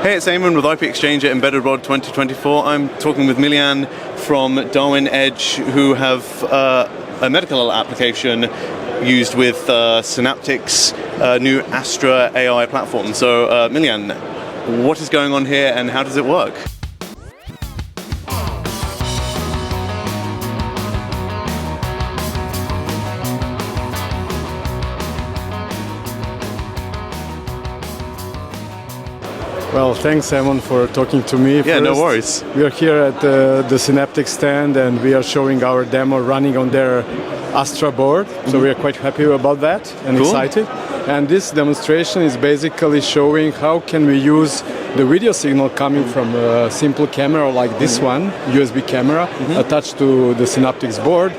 Hey, it's Eamon with ipXchange at Embedded World 2024. I'm talking with Miljan from Darwin Edge, who have a medical application used with Synaptics' new Astra AI platform. So, Miljan, what is going on here and how does it work? Well, thanks, Eamon, for talking to me. Yeah, no worries. We are here at the Synaptic stand and we are showing our demo running on their Astra board. So we are quite happy about that and excited. And this demonstration is basically showing how can we use the video signal coming from a simple camera like this one, USB camera, attached to the Synaptics board,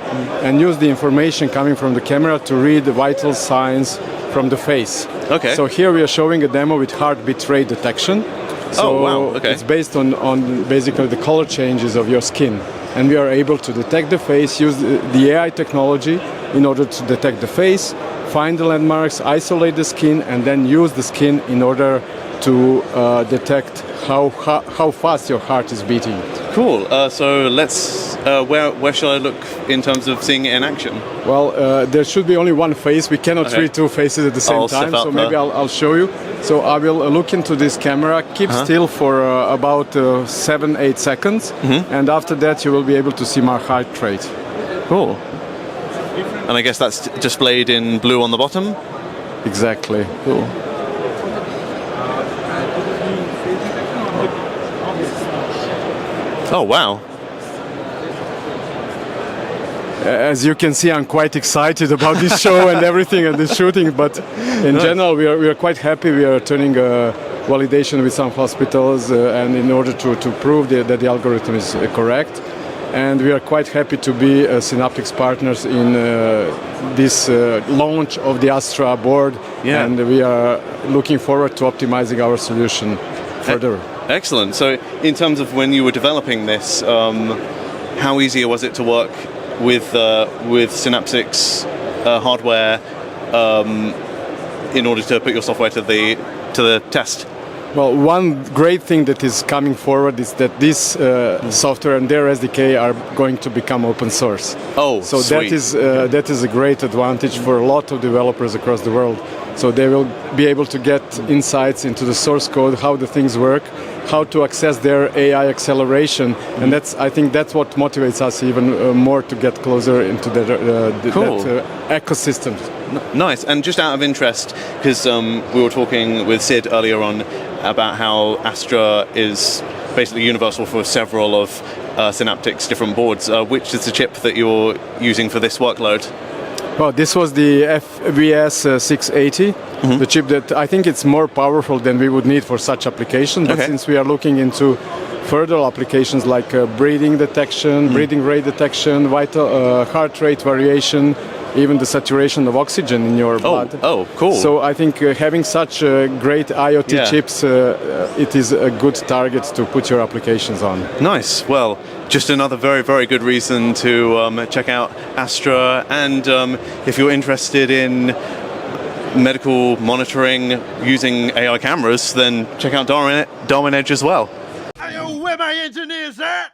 and use the information coming from the camera to read the vital signs from the face. Okay. So here we are showing a demo with heartbeat rate detection. So it's based on basically the color changes of your skin. And we are able to detect the face, use the AI technology in order to detect the face, find the landmarks, isolate the skin, and then use the skin in order to detect how fast your heart is beating. Cool. So let's. Where shall I look in terms of seeing it in action? Well, there should be only one face. We cannot read two faces at the same time. So maybe I'll show you. So I will look into this camera, keep still for about 7-8 seconds, and after that you will be able to see my heart rate. Cool. And I guess that's displayed in blue on the bottom? Exactly. Cool. Oh, wow. As you can see, I'm quite excited about this show and everything and this shooting, but in general we are quite happy. We are turning a validation with some hospitals and in order to prove that the algorithm is correct. And we are quite happy to be Synaptics partners in this launch of the Astra board, and we are looking forward to optimizing our solution further. Excellent. So in terms of when you were developing this, how easy was it to work with Synaptics hardware in order to put your software to the test? Well, one great thing that is coming forward is that this software and their SDK are going to become open source. Oh, so sweet. that is a great advantage for a lot of developers across the world. So they will be able to get insights into the source code, how the things work, how to access their AI acceleration, and I think that's what motivates us even more to get closer into that ecosystem. Nice. And just out of interest, because we were talking with Sid earlier on about how Astra is basically universal for several of Synaptics' different boards. Which is the chip that you're using for this workload? Well, this was the FVS 680, the chip that I think it's more powerful than we would need for such application. But since we are looking into further applications like breathing detection, breathing rate detection, vital heart rate variation, even the saturation of oxygen in your blood. Oh, cool. So I think having such great IoT chips, it is a good target to put your applications on. Nice. Well, just another very, very good reason to check out Astra. And if you're interested in medical monitoring using AI cameras, then check out Darwin Edge as well. Hey, where my engineers at?